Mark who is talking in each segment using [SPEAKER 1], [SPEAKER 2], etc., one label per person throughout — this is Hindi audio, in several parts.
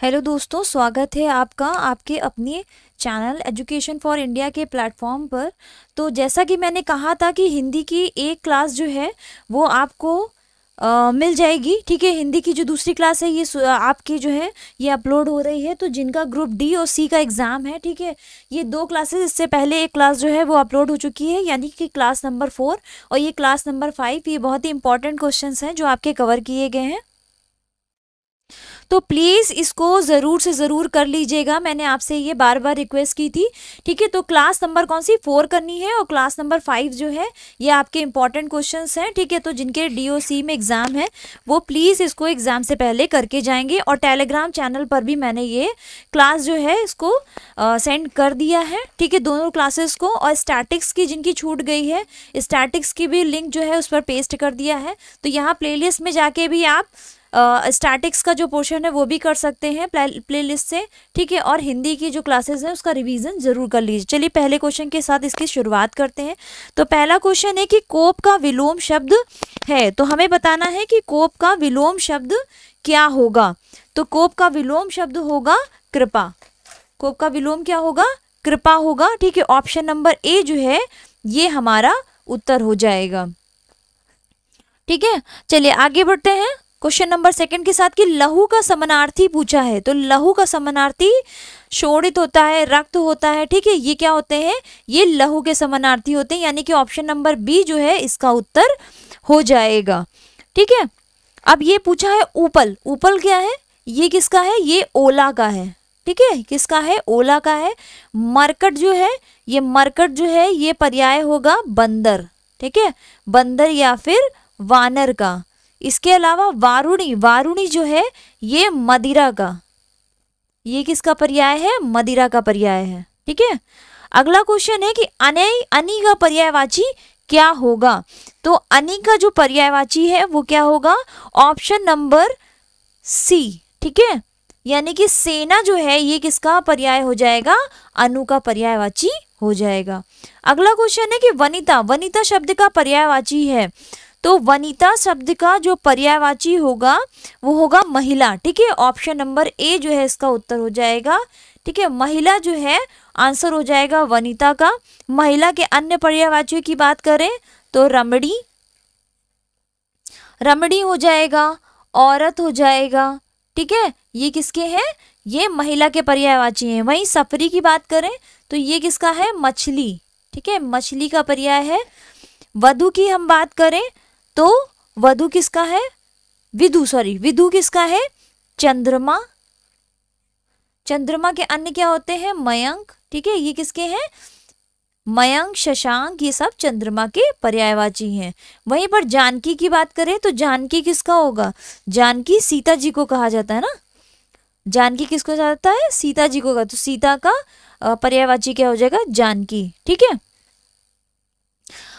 [SPEAKER 1] हेलो दोस्तों, स्वागत है आपका आपके अपने चैनल एजुकेशन फॉर इंडिया के प्लेटफॉर्म पर। तो जैसा कि मैंने कहा था कि हिंदी की एक क्लास जो है वो आपको मिल जाएगी। ठीक है, हिंदी की जो दूसरी क्लास है ये आपकी जो है ये अपलोड हो रही है। तो जिनका ग्रुप डी और सी का एग्ज़ाम है, ठीक है, ये दो क्लासेस, इससे पहले एक क्लास जो है वो अपलोड हो चुकी है, यानी कि क्लास नंबर 4 और ये क्लास नंबर 5। ये बहुत ही इंपॉर्टेंट क्वेश्चंस हैं जो आपके कवर किए गए हैं, तो प्लीज़ इसको ज़रूर से ज़रूर कर लीजिएगा। मैंने आपसे ये बार बार रिक्वेस्ट की थी। ठीक है, तो क्लास नंबर कौन सी 4 करनी है और क्लास नंबर 5 जो है ये आपके इंपॉर्टेंट क्वेश्चंस हैं। ठीक है, तो जिनके DOC में एग्ज़ाम है वो प्लीज़ इसको एग्ज़ाम से पहले करके जाएंगे। और टेलीग्राम चैनल पर भी मैंने ये क्लास जो है इसको सेंड कर दिया है। ठीक है, दोनों क्लासेस को। और स्टैटिक्स की जिनकी छूट गई है, स्टैटिक्स की भी लिंक जो है उस पर पेस्ट कर दिया है। तो यहाँ प्लेलिस्ट में जाके भी आप स्टैटिक्स का जो पोर्शन है वो भी कर सकते हैं प्लेलिस्ट से। ठीक है, और हिंदी की जो क्लासेस हैं उसका रिवीजन जरूर कर लीजिए। चलिए पहले क्वेश्चन के साथ इसकी शुरुआत करते हैं। तो पहला क्वेश्चन है कि कोप का विलोम शब्द है, तो हमें बताना है कि कोप का विलोम शब्द क्या होगा। तो कोप का विलोम शब्द होगा कृपा। कोप का विलोम क्या होगा? कृपा होगा। ठीक है, ऑप्शन नंबर ए जो है ये हमारा उत्तर हो जाएगा। ठीक है, चलिए आगे बढ़ते हैं क्वेश्चन नंबर 2 के साथ कि लहू का समानार्थी पूछा है। तो लहू का समानार्थी शोणित होता है, रक्त होता है। ठीक है, ये क्या होते हैं? ये लहू के समानार्थी होते हैं, यानी कि ऑप्शन नंबर बी जो है इसका उत्तर हो जाएगा। ठीक है, अब ये पूछा है ऊपल। ऊपल क्या है? ये किसका है? ये ओला का है। ठीक है, किसका है? ओला का है। मरकट जो है, ये मरकट जो है ये पर्याय होगा बंदर। ठीक है, बंदर या फिर वानर का। इसके अलावा वारुणी, वारुणी जो है ये मदिरा का। ये किसका पर्याय है? मदिरा का पर्याय है। ठीक है, अगला क्वेश्चन है कि अनय, अनि का पर्यायवाची क्या होगा। तो अनि का जो पर्यायवाची है वो क्या होगा? Option number C. ठीक है, यानी कि सेना जो है ये किसका पर्याय हो जाएगा? अनु का पर्यायवाची हो जाएगा। अगला क्वेश्चन है कि वनिता, वनिता शब्द का पर्यायवाची है। तो वनिता शब्द का जो पर्यायवाची होगा वो होगा महिला। ठीक है, ऑप्शन नंबर ए जो है इसका उत्तर हो जाएगा। ठीक है, महिला जो है आंसर हो जाएगा वनिता का। महिला के अन्य पर्यायवाचियों की बात करें तो रमणी, रमणी हो जाएगा, औरत हो जाएगा। ठीक है, ये किसके हैं? ये महिला के पर्यायवाची हैं। वहीं सफरी की बात करें तो ये किसका है? मछली। ठीक है, मछली का पर्याय है। वधु की हम बात करें तो वधु किसका है? विधु, सॉरी, विधु किसका है? चंद्रमा। चंद्रमा के अन्य क्या होते हैं? मयंक। ठीक है, ये किसके हैं? मयंक, शशांक, ये सब चंद्रमा के पर्यायवाची हैं। वहीं पर जानकी की बात करें तो जानकी किसका होगा? जानकी सीता जी को कहा जाता है ना। जानकी किसको जाता है? सीता जी को। तो सीता का पर्यायवाची क्या हो जाएगा? जानकी। ठीक है,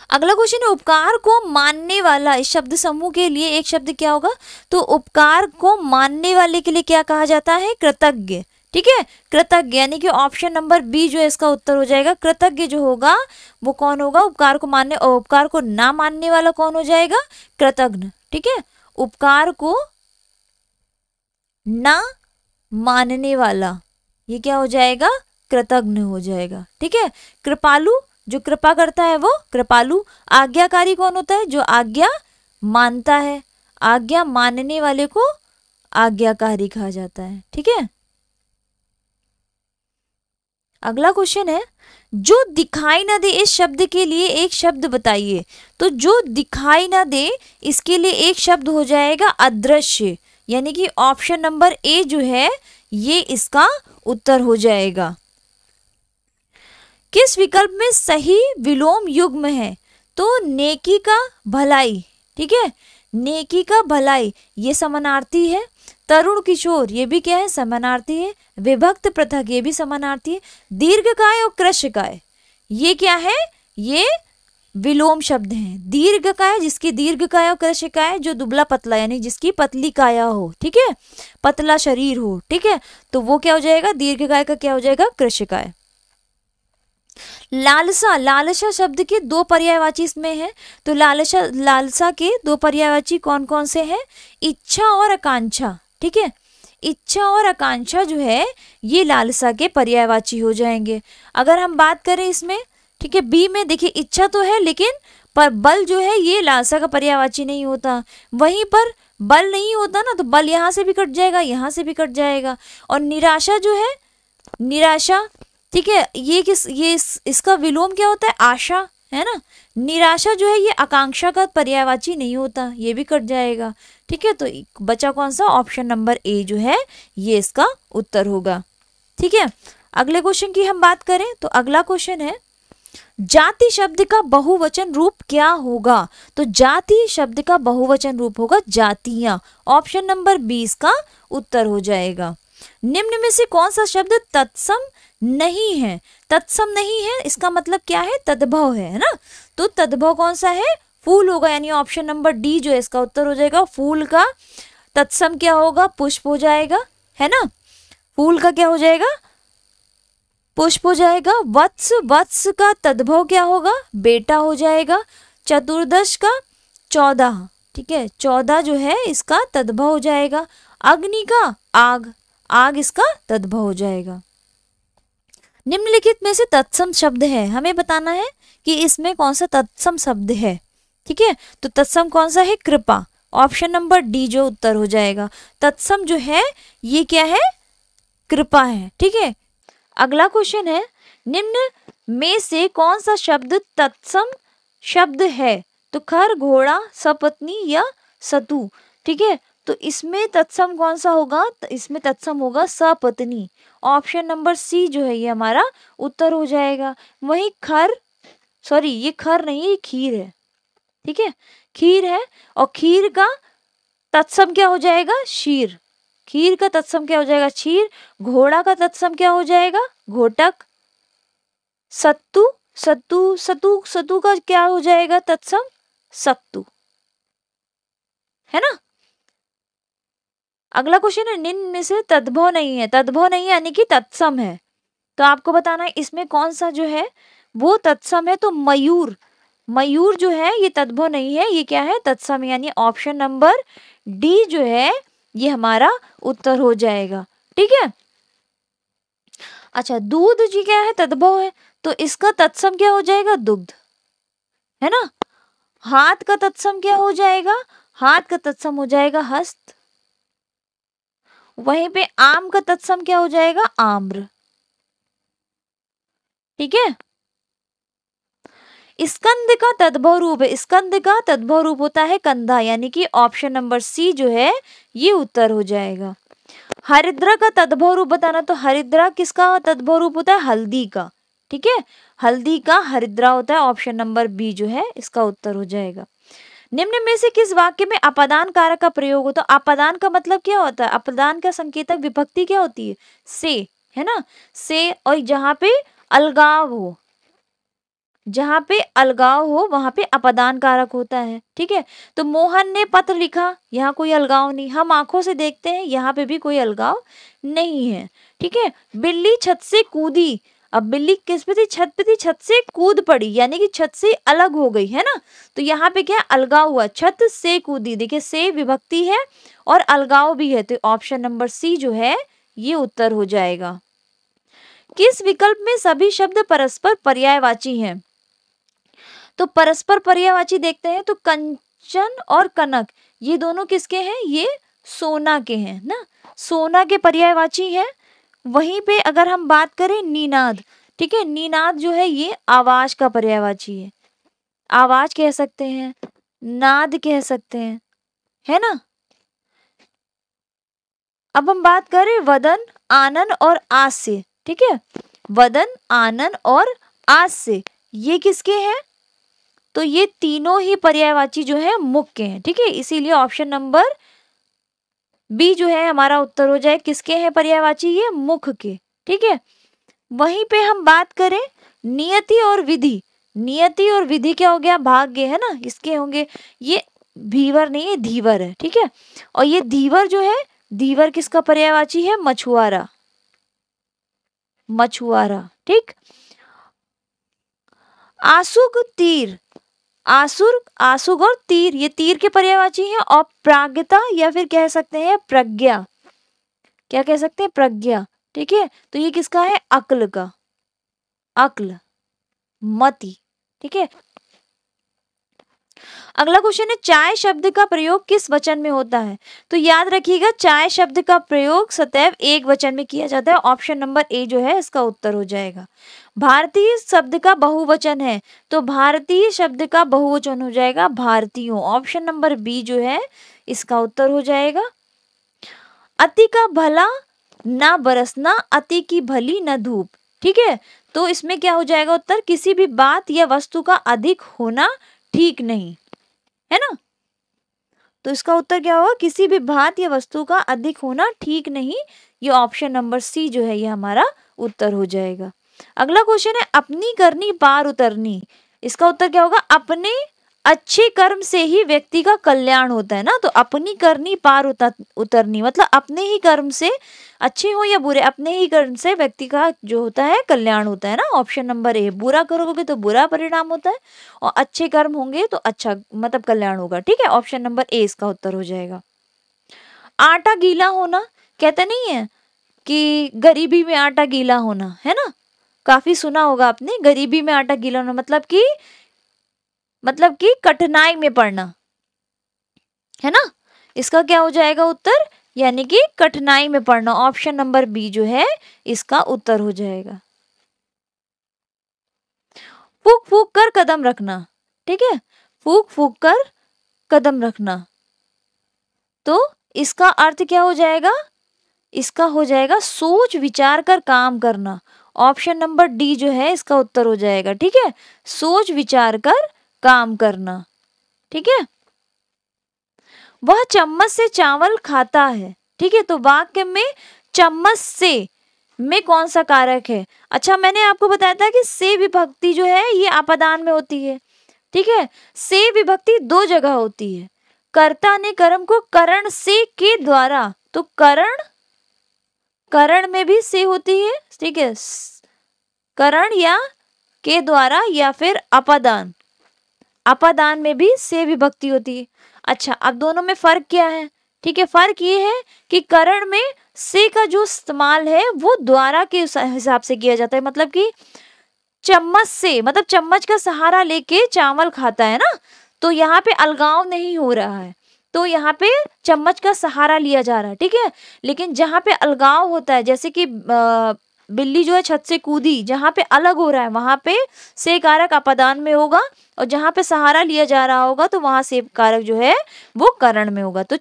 [SPEAKER 1] अगला क्वेश्चन है उपकार को मानने वाला। इस शब्द समूह के लिए एक शब्द क्या होगा? तो उपकार को मानने वाले के लिए क्या कहा जाता है? कृतज्ञ। ठीक है, कृतज्ञ, यानी कि ऑप्शन नंबर बी जो है इसका उत्तर हो जाएगा। कृतज्ञ जो होगा वो कौन होगा? उपकार को मानने, और उपकार को ना मानने वाला कौन हो जाएगा? कृतज्ञ। ठीक है, उपकार को ना मानने वाला ये क्या हो जाएगा? कृतज्ञ हो जाएगा। ठीक है, कृपालु, जो कृपा करता है वो कृपालु। आज्ञाकारी कौन होता है? जो आज्ञा मानता है। आज्ञा मानने वाले को आज्ञाकारी कहा जाता है। ठीक है, अगला क्वेश्चन है जो दिखाई ना दे। इस शब्द के लिए एक शब्द बताइए। तो जो दिखाई ना दे इसके लिए एक शब्द हो जाएगा अदृश्य, यानी कि ऑप्शन नंबर ए जो है ये इसका उत्तर हो जाएगा। किस विकल्प में सही विलोम युग्म है? तो नेकी का भलाई। ठीक है, नेकी का भलाई ये समानार्थी है। तरुण किशोर ये भी क्या है? समानार्थी है। विभक्त पृथक ये भी समानार्थी है। दीर्घकाय और कृशकाय ये क्या है? ये विलोम शब्द हैं। दीर्घकाय जिसकी दीर्घकाय और कृशकाय जो दुबला पतला, यानी जिसकी पतली काया हो। ठीक है, पतला शरीर हो। ठीक है, तो वो क्या हो जाएगा? दीर्घकाय का क्या हो जाएगा? कृशकाय। लालसा, लालसा शब्द के दो पर्यायवाची इसमें है। तो लालसा, लालसा के दो पर्यायवाची कौन कौन से हैं? इच्छा और आकांक्षा। ठीक है, इच्छा और आकांक्षा जो है ये लालसा के पर्यायवाची हो जाएंगे। अगर हम बात करें इसमें, ठीक है, बी में देखिए इच्छा तो है लेकिन पर बल जो है ये लालसा का पर्यायवाची नहीं होता। वहीं पर बल नहीं होता ना, तो बल यहाँ से भी कट जाएगा, यहाँ से भी कट जाएगा। और निराशा जो है, निराशा, ठीक है, इसका विलोम क्या होता है, आशा, है ना। निराशा जो है ये आकांक्षा का पर्यायवाची नहीं होता, ये भी कट जाएगा। ठीक है, तो बचा कौन सा, ऑप्शन नंबर ए जो है ये इसका उत्तर होगा। ठीक है, अगले क्वेश्चन की हम बात करें तो अगला क्वेश्चन है जाति शब्द का बहुवचन रूप क्या होगा। तो जाति शब्द का बहुवचन रूप होगा जातियां। ऑप्शन नंबर 20 का उत्तर हो जाएगा। निम्न में से कौन सा शब्द तत्सम नहीं है। तत्सम नहीं है इसका मतलब क्या है, तद्भव है ना। तो तद्भव कौन सा है, फूल होगा, यानी ऑप्शन नंबर डी जो है इसका उत्तर हो जाएगा। फूल का तत्सम क्या होगा, पुष्प हो जाएगा, है ना। फूल का क्या हो जाएगा, पुष्प हो जाएगा। वत्स, वत्स का तद्भव क्या होगा, बेटा हो जाएगा। चतुर्दश का 14, ठीक है, 14 जो है इसका तद्भव हो जाएगा। अग्नि का आग, आग इसका तद्भव हो जाएगा। निम्नलिखित में से तत्सम शब्द है, हमें बताना है कि इसमें कौन सा तत्सम शब्द है। ठीक है, तो तत्सम कौन सा है, कृपा। ऑप्शन नंबर डी जो उत्तर हो जाएगा। तत्सम जो है ये क्या है, कृपा है। ठीक है, अगला क्वेश्चन है निम्न में से कौन सा शब्द तत्सम शब्द है। तो खर, घोड़ा, सपत्नी या सतु। ठीक है, तो इसमें तत्सम कौन सा होगा, इसमें तत्सम होगा सपत्नी। ऑप्शन नंबर सी जो है ये हमारा उत्तर हो जाएगा। वही खर, सॉरी ये खर नहीं है, ये खीर है। ठीक है, खीर है, और खीर का तत्सम क्या हो जाएगा, शीर। खीर का तत्सम क्या हो जाएगा, क्षीर। घोड़ा का तत्सम क्या हो जाएगा, घोटक। सत्तू, सत्तू, सतु, सतु का क्या हो जाएगा तत्सम, सत्तू, है ना। अगला क्वेश्चन है निम्न में से तद्भव नहीं है। तद्भव नहीं है यानी कि तत्सम है, तो आपको बताना है इसमें कौन सा जो है वो तत्सम है। तो मयूर, मयूर जो है ये तद्भव नहीं है, ये क्या है, तत्सम, यानी ऑप्शन नंबर डी जो है ये हमारा उत्तर हो जाएगा। ठीक है, अच्छा, दूध जी क्या है, तद्भव है, तो इसका तत्सम क्या हो जाएगा, दुग्ध, है ना। हाथ का तत्सम क्या हो जाएगा, हाथ का तत्सम हो जाएगा हस्त। वहीं पे आम का तत्सम क्या हो जाएगा, आम्र। ठीक है, स्कंद का तद्भव रूप है, स्कंद का तद्भव रूप होता है कंधा, यानी कि ऑप्शन नंबर सी जो है ये उत्तर हो जाएगा। हरिद्रा का तद्भव रूप बताना, तो हरिद्रा किसका तद्भव रूप होता है, हल्दी का। ठीक है, हल्दी का हरिद्रा होता है। ऑप्शन नंबर बी जो है इसका उत्तर हो जाएगा। निम्न में से किस वाक्य में अपादान कारक का प्रयोग होता है। अपादान का मतलब क्या होता है, अपादान का संकेतक विभक्ति क्या होती है, से, है ना, से। और जहां पे अलगाव हो, जहां पे अलगाव हो वहां पे अपादान कारक होता है। ठीक है, तो मोहन ने पत्र लिखा, यहाँ कोई अलगाव नहीं। हम आंखों से देखते हैं, यहाँ पे भी कोई अलगाव नहीं है। ठीक है, बिल्ली छत से कूदी, अब बिल्ली किस पे थी, छत पे थी, छत से कूद पड़ी, यानी कि छत से अलग हो गई, है ना। तो यहाँ पे क्या अलगाव हुआ, छत से कूदी। देखिए से विभक्ति है और अलगाव भी है, तो ऑप्शन नंबर सी जो है ये उत्तर हो जाएगा। किस विकल्प में सभी शब्द परस्पर पर्यायवाची हैं। तो परस्पर पर्यायवाची देखते हैं, तो कंचन और कनक ये दोनों किसके हैं, ये सोना के हैं ना, सोना के पर्यायवाची हैं। वहीं पे अगर हम बात करें नीनाद, ठीक है, नीनाद जो है ये आवाज का पर्यायवाची है। आवाज कह सकते हैं, नाद कह सकते हैं, है ना। अब हम बात करें वदन, आनन और आस से। ठीक है, वदन, आनन और आस से ये किसके हैं, तो ये तीनों ही पर्यायवाची जो है मुख के हैं। ठीक है, इसीलिए ऑप्शन नंबर बी जो है हमारा उत्तर हो जाए, किसके हैं पर्यायवाची, ये मुख के। ठीक है, वहीं पे हम बात करें नियति और विधि, नियति और विधि क्या हो गया, भाग्य, है ना, इसके होंगे। ये भीवर नहीं है, धीवर है। ठीक है, और ये धीवर जो है, धीवर किसका पर्यायवाची है, मछुआरा, मछुआरा। ठीक, आसुक, तीर, आसुर, आसुग और तीर ये तीर के पर्यायवाची हैं। और प्राज्ञता या फिर कह सकते हैं प्रज्ञा, क्या कह सकते हैं, प्रज्ञा। ठीक है, तो ये किसका है, अक्ल का, अक्ल, मति। ठीक है, अगला क्वेश्चन है चाय शब्द का प्रयोग किस वचन में होता है। तो याद रखिएगा चाय शब्द का प्रयोग सदैव एक वचन में किया जाता है। ऑप्शन नंबर ए जो है इसका उत्तर हो जाएगा। भारतीय शब्द का बहुवचन है, तो भारतीय शब्द का बहुवचन हो जाएगा भारतीयों। ऑप्शन नंबर बी जो है इसका उत्तर हो जाएगा। अति का भला ना बरसना, अति की भली न धूप। ठीक है, तो इसमें क्या हो जाएगा उत्तर, किसी भी बात या वस्तु का अधिक होना ठीक नहीं, है ना। तो इसका उत्तर क्या होगा, किसी भी बात या वस्तु का अधिक होना ठीक नहीं। ये ऑप्शन नंबर सी जो है ये हमारा उत्तर हो जाएगा। अगला क्वेश्चन है अपनी करनी पार उतरनी। इसका उत्तर क्या होगा, अपने अच्छे कर्म से ही व्यक्ति का कल्याण होता है ना। तो अपनी करनी पार उतरनी मतलब अपने ही कर्म से, अच्छे हो या बुरे, अपने ही कर्म से व्यक्ति का जो होता है कल्याण होता है ना। ऑप्शन नंबर ए, बुरा करोगे तो बुरा परिणाम होता है और अच्छे कर्म होंगे तो अच्छा मतलब कल्याण होगा। ठीक है, ऑप्शन नंबर ए इसका उत्तर हो जाएगा। आटा गीला होना, कहते नहीं है कि गरीबी में आटा गीला होना, है ना, काफी सुना होगा आपने, गरीबी में आटा गीला होना मतलब कि कठिनाई में पड़ना, है ना। इसका क्या हो जाएगा उत्तर, यानी कि कठिनाई में पड़ना। ऑप्शन नंबर बी जो है इसका उत्तर हो जाएगा। फूक फूक कर कदम रखना। ठीक है, फूक फूक कर कदम रखना, तो इसका अर्थ क्या हो जाएगा, इसका हो जाएगा सोच विचार कर काम करना। ऑप्शन नंबर डी जो है इसका उत्तर हो जाएगा। ठीक है, सोच विचार कर काम करना। ठीक है, वह चम्मच से चावल खाता है। ठीक है, तो वाक्य में चम्मच से में कौन सा कारक है। अच्छा, मैंने आपको बताया था कि से विभक्ति जो है ये अपादान में होती है। ठीक है, से विभक्ति दो जगह होती है। कर्ता ने कर्म को करण से के द्वारा, तो करण में भी से होती है। ठीक है, करण या के द्वारा या फिर अपादान, अपादान में भी से विभक्ति होती है। अच्छा, अब दोनों में फर्क क्या है। ठीक है, फर्क ये है कि करण में से का जो इस्तेमाल है वो द्वारा के हिसाब से किया जाता है। मतलब कि चम्मच से मतलब चम्मच का सहारा लेके चावल खाता है ना, तो यहाँ पे अलगाव नहीं हो रहा है, तो यहाँ पे चम्मच का सहारा लिया जा रहा है। ठीक है, लेकिन जहाँ पे अलगाव होता है, जैसे कि बिल्ली जो है छत से कूदी, जहाँ पे अलग हो रहा है वहां पे से कारक अपादान में होगा, और जहाँ पे सहारा लिया जा रहा होगा तो वहां से कारक जो है वो करण में होगा। तो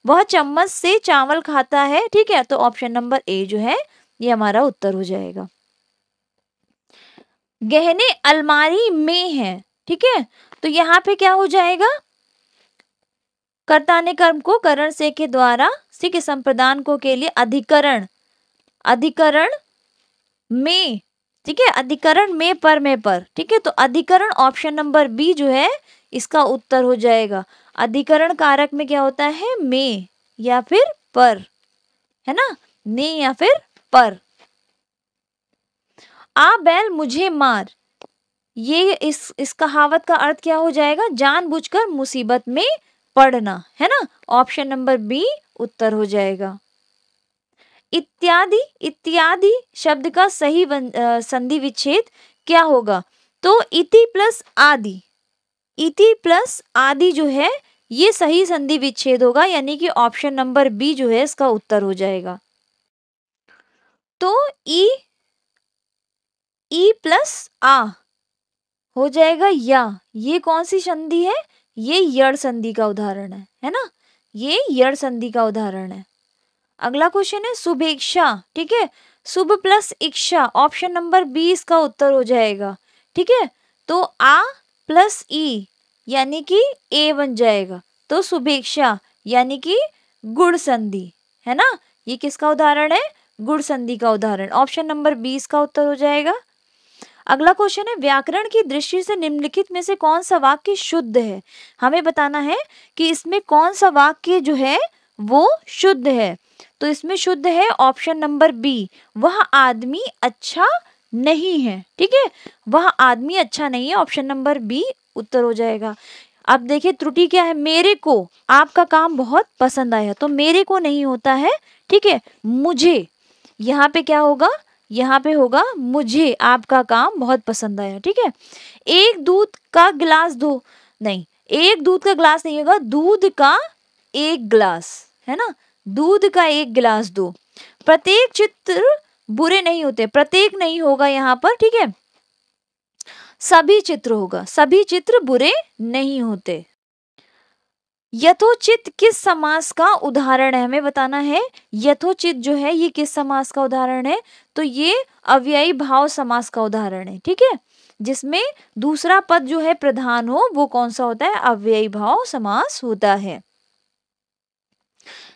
[SPEAKER 1] वह चम्मच से चावल खाता है। ठीक है, तो ऑप्शन नंबर ए जो है ये हमारा उत्तर हो जाएगा। गहने अलमारी में है। ठीक है, तो यहाँ पे क्या हो जाएगा, कर्ता ने कर्म को करण से के द्वारा ठीक है संप्रदान को के लिए अधिकरण में, ठीक है, अधिकरण में पर। ठीक है, तो अधिकरण ऑप्शन नंबर बी जो है इसका उत्तर हो जाएगा। अधिकरण कारक में क्या होता है, में या फिर पर, है ना, ने या फिर पर। आ बैल मुझे मार, ये इस कहावत का अर्थ क्या हो जाएगा, जानबूझकर मुसीबत में पड़ना, है ना। ऑप्शन नंबर बी उत्तर हो जाएगा। इत्यादि शब्द का सही संधि विच्छेद क्या होगा, तो इति प्लस आदि जो है ये सही संधि विच्छेद होगा, यानी कि ऑप्शन नंबर बी जो है इसका उत्तर हो जाएगा। तो ई प्लस आ हो जाएगा या, ये कौन सी संधि है, ये यड़ संधि का उदाहरण है ना, ये यड़ संधि का उदाहरण है। अगला क्वेश्चन है शुभेच्छा। ठीक है, शुभ प्लस इच्छा, ऑप्शन नंबर बी इसका उत्तर हो जाएगा। ठीक है, तो आ प्लस ई यानी कि ए बन जाएगा, तो शुभेच्छा यानी कि गुण संधि, है ना। ये किसका उदाहरण है, गुण संधि का उदाहरण। ऑप्शन नंबर बी इसका उत्तर हो जाएगा। अगला क्वेश्चन है व्याकरण की दृष्टि से निम्नलिखित में से कौन सा वाक्य शुद्ध है। हमें बताना है कि इसमें कौन सा वाक्य जो है वो शुद्ध है। तो इसमें शुद्ध है ऑप्शन नंबर बी, वह आदमी अच्छा नहीं है। ठीक है, वह आदमी अच्छा नहीं है, ऑप्शन नंबर बी उत्तर हो जाएगा। अब देखिए त्रुटि क्या है, मेरे को आपका काम बहुत पसंद आया, तो मेरे को नहीं होता है। ठीक ठीक है। मुझे, यहाँ पे क्या होगा, यहाँ पे होगा मुझे आपका काम बहुत पसंद आया, ठीक है। एक दूध का गिलास दो, नहीं, एक दूध का गिलास नहीं होगा, दूध का एक गिलास, है ना, दूध का एक गिलास दो। प्रत्येक चित्र बुरे नहीं होते, प्रत्येक नहीं होगा यहाँ पर, ठीक है, सभी चित्र होगा, सभी चित्र बुरे नहीं होते। यथोचित किस समास का उदाहरण है, हमें बताना है। यथोचित जो है ये किस समास का उदाहरण है, तो ये अव्ययी भाव समास का उदाहरण है, ठीक है, जिसमें दूसरा पद जो है प्रधान हो, वो कौन सा होता है, अव्ययी भाव समास होता है।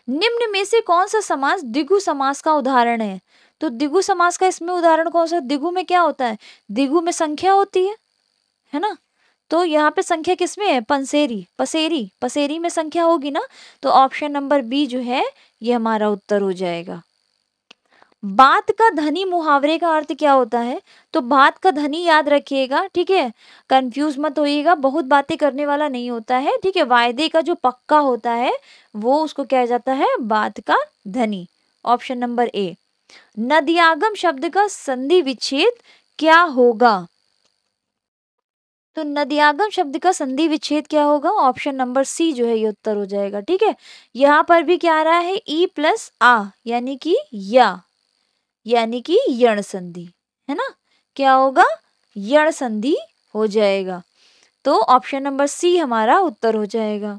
[SPEAKER 1] निम्न में से कौन सा समास द्विगु समास का उदाहरण है, तो द्विगु समास का इसमें उदाहरण कौन सा, द्विगु में क्या होता है, द्विगु में संख्या होती है ना, तो यहाँ पे संख्या किसमें है, पंसेरी, पसेरी, पसेरी में संख्या होगी ना, तो ऑप्शन नंबर बी जो है ये हमारा उत्तर हो जाएगा। बात का धनी मुहावरे का अर्थ क्या होता है, तो बात का धनी याद रखिएगा, ठीक है, कंफ्यूज मत होइएगा, बहुत बातें करने वाला नहीं होता है, ठीक है, वायदे का जो पक्का होता है वो उसको कहा जाता है बात का धनी। Option number A. नदियागम शब्द का संधि विच्छेद क्या होगा, तो नदियागम शब्द का संधि विच्छेद क्या होगा, ऑप्शन नंबर सी जो है ये उत्तर हो जाएगा, ठीक है। यहाँ पर भी क्या आ रहा है, ई प्लस आ यानी कि या, यानी कि यण संधि, है ना, क्या होगा, यण संधि हो जाएगा, तो ऑप्शन नंबर सी हमारा उत्तर हो जाएगा।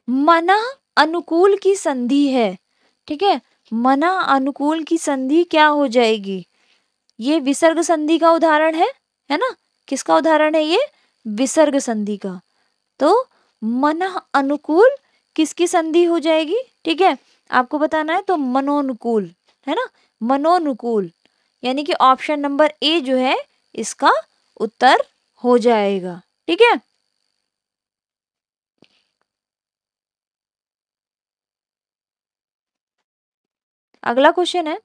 [SPEAKER 1] मना अनुकूल की संधि है, ठीक है, मना अनुकूल की संधि क्या हो जाएगी, ये विसर्ग संधि का उदाहरण है ना, किसका उदाहरण है ये, विसर्ग संधि का, तो मन अनुकूल किसकी संधि हो जाएगी, ठीक है, आपको बताना है, तो मनोनुकूल, है ना, मनोनुकूल, यानी कि ऑप्शन नंबर ए जो है इसका उत्तर हो जाएगा, ठीक है। अगला क्वेश्चन है,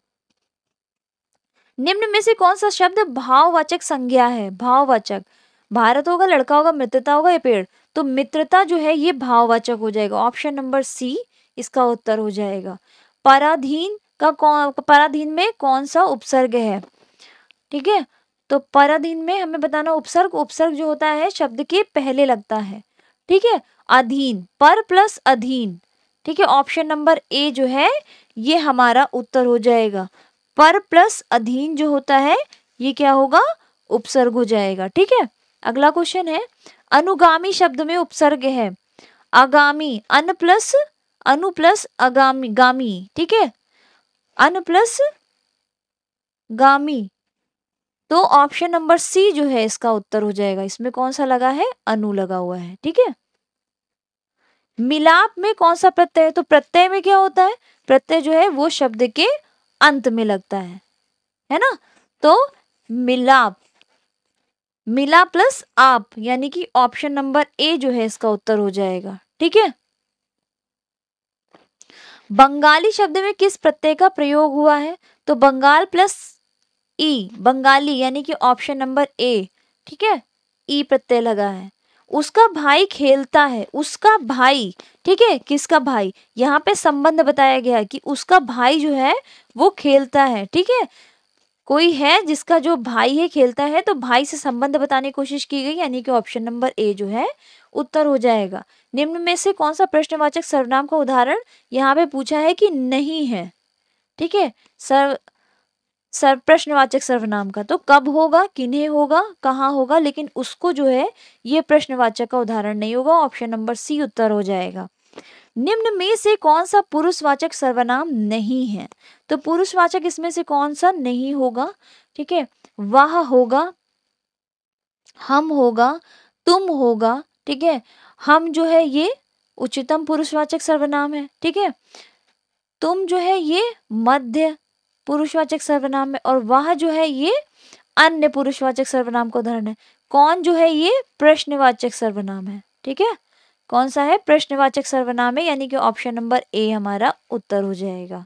[SPEAKER 1] निम्न में से कौन सा शब्द भाववाचक संज्ञा है, भाववाचक, भारत होगा, लड़का होगा, मित्रता होगा या पेड़, तो मित्रता जो है ये भाववाचक हो जाएगा, ऑप्शन नंबर सी इसका उत्तर हो जाएगा। पराधीन का कौन, पराधीन में कौन सा उपसर्ग है, ठीक है, तो पराधीन में हमें बताना, उपसर्ग, उपसर्ग जो होता है शब्द के पहले लगता है, ठीक है, अधीन, पर प्लस अधीन, ठीक है, ऑप्शन नंबर ए जो है ये हमारा उत्तर हो जाएगा। पर प्लस अधीन जो होता है ये क्या होगा, उपसर्ग हो जाएगा, ठीक है। अगला क्वेश्चन है, अनुगामी शब्द में उपसर्ग है, आगामी, अन प्लस अनु प्लस आगामी, गामी, ठीक है, अन प्लस गामी, तो ऑप्शन नंबर सी जो है इसका उत्तर हो जाएगा, इसमें कौन सा लगा है, अनु लगा हुआ है, ठीक है। मिलाप में कौन सा प्रत्यय है, तो प्रत्यय में क्या होता है, प्रत्यय जो है वो शब्द के अंत में लगता है ना, तो मिलाप, मिला प्लस आप, यानी कि ऑप्शन नंबर ए जो है इसका उत्तर हो जाएगा, ठीक है। बंगाली शब्द में किस प्रत्यय का प्रयोग हुआ है, तो बंगाल प्लस ई, बंगाली, यानी कि ऑप्शन नंबर ए, ठीक है, ई प्रत्यय लगा है। उसका भाई खेलता है, उसका भाई, ठीक है, किसका भाई, यहाँ पे संबंध बताया गया कि उसका भाई जो है वो खेलता है, ठीक है, कोई है जिसका जो भाई है खेलता है, तो भाई से संबंध बताने की कोशिश की गई, यानी कि ऑप्शन नंबर ए जो है उत्तर हो जाएगा। निम्न में से कौन सा प्रश्नवाचक सर्वनाम का उदाहरण यहाँ पे पूछा है कि नहीं है, ठीक है, प्रश्नवाचक सर्वनाम का, तो कब होगा, किन्हें होगा, कहाँ होगा, लेकिन उसको जो है ये प्रश्नवाचक का उदाहरण नहीं होगा, ऑप्शन नंबर सी उत्तर हो जाएगा। निम्न में से कौन सा पुरुषवाचक सर्वनाम नहीं है, तो पुरुषवाचक इसमें से कौन सा नहीं होगा, ठीक है, वह होगा, हम होगा, तुम होगा, ठीक है, हम जो है ये उच्चतम पुरुषवाचक सर्वनाम है, ठीक है, तुम जो है ये मध्य पुरुषवाचक सर्वनाम है, और वह जो है ये अन्य पुरुषवाचक सर्वनाम का उदाहरण है। कौन जो है ये प्रश्नवाचक सर्वनाम है, ठीक है, कौन सा है, प्रश्नवाचक सर्वनाम है, यानी कि ऑप्शन नंबर ए हमारा उत्तर हो जाएगा।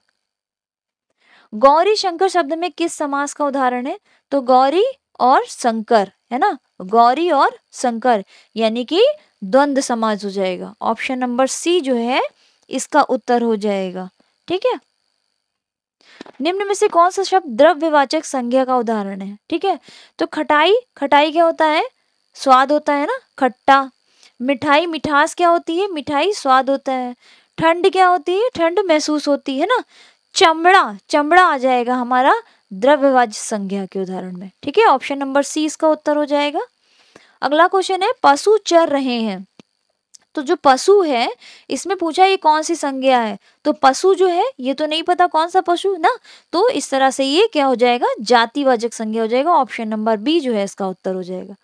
[SPEAKER 1] गौरी शंकर शब्द में किस समास का उदाहरण है, तो गौरी और शंकर, है ना, गौरी और शंकर, यानी कि द्वंद्व समास हो जाएगा, ऑप्शन नंबर सी जो है इसका उत्तर हो जाएगा। ठीक है, निम्न में से कौन सा शब्द द्रव्यवाचक संज्ञा का उदाहरण है? ठीक है, तो खटाई, खटाई क्या होता है? स्वाद होता है ना, खट्टा। मिठाई, मिठास क्या होती है? मिठाई स्वाद होता है। ठंड क्या होती है? ठंड महसूस होती है ना। चमड़ा, चमड़ा आ जाएगा हमारा द्रव्यवाचक संज्ञा के उदाहरण में। ठीक है, ऑप्शन नंबर सी इसका उत्तर हो जाएगा। अगला क्वेश्चन है, पशु चर रहे हैं। तो जो पशु है इसमें पूछा ये कौन सी संज्ञा है, तो पशु जो है ये तो नहीं पता कौन सा पशु ना, तो इस तरह से ये क्या हो जाएगा? जातिवाचक संज्ञा हो जाएगा। ऑप्शन नंबर बी जो है इसका उत्तर हो जाएगा।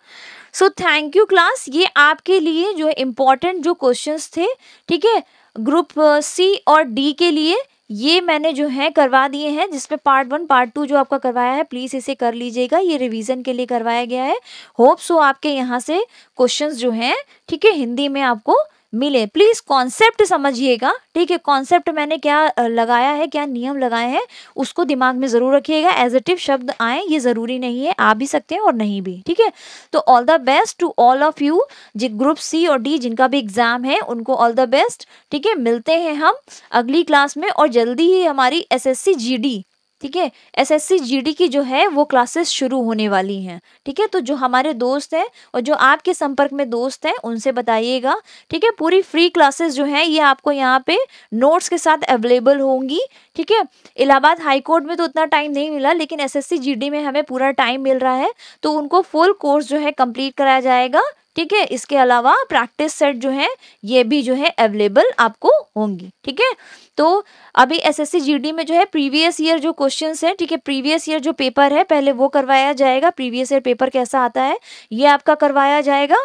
[SPEAKER 1] सो थैंक यू क्लास, ये आपके लिए जो इम्पोर्टेंट जो क्वेश्चंस थे, ठीक है, ग्रुप सी और डी के लिए ये मैंने जो है करवा दिए हैं, जिसमें पार्ट 1 पार्ट 2 जो आपका करवाया है प्लीज़ इसे कर लीजिएगा, ये रिवीजन के लिए करवाया गया है। होप सो आपके यहाँ से क्वेश्चंस जो हैं, ठीक है, हिंदी में आपको मिले। प्लीज़ कॉन्सेप्ट समझिएगा, ठीक है, कॉन्सेप्ट मैंने क्या लगाया है, क्या नियम लगाए हैं, उसको दिमाग में ज़रूर रखिएगा। एजेटिव शब्द आए ये ज़रूरी नहीं है, आ भी सकते हैं और नहीं भी। ठीक है, तो all the best to all of you, जो ग्रुप सी और डी जिनका भी एग्जाम है उनको ऑल द बेस्ट। ठीक है, मिलते हैं हम अगली क्लास में, और जल्दी ही हमारी एसएससी जीडी, ठीक है, एसएससी जीडी की जो है वो क्लासेस शुरू होने वाली हैं। ठीक है, तो जो हमारे दोस्त हैं और जो आपके संपर्क में दोस्त हैं उनसे बताइएगा। ठीक है, पूरी फ्री क्लासेस जो हैं ये आपको यहाँ पे नोट्स के साथ अवेलेबल होंगी। ठीक है, इलाहाबाद हाई कोर्ट में तो उतना टाइम नहीं मिला, लेकिन एसएससी जीडी में हमें पूरा टाइम मिल रहा है, तो उनको फुल कोर्स जो है कंप्लीट कराया जाएगा। ठीक है, इसके अलावा प्रैक्टिस सेट जो है ये भी जो है अवेलेबल आपको होंगी। ठीक है, तो अभी एसएससी जीडी में जो है प्रीवियस ईयर जो क्वेश्चंस है, ठीक है, प्रीवियस ईयर जो पेपर है पहले वो करवाया जाएगा। प्रीवियस ईयर पेपर कैसा आता है ये आपका करवाया जाएगा,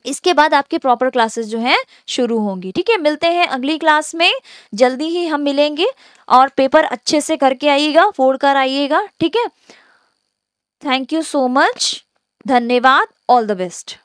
[SPEAKER 1] इसके बाद आपके प्रॉपर क्लासेस जो हैं शुरू होंगी। ठीक है, मिलते हैं अगली क्लास में, जल्दी ही हम मिलेंगे, और पेपर अच्छे से करके आइएगा, फोड़ कर आइएगा। ठीक है, थैंक यू सो मच, धन्यवाद, ऑल द बेस्ट।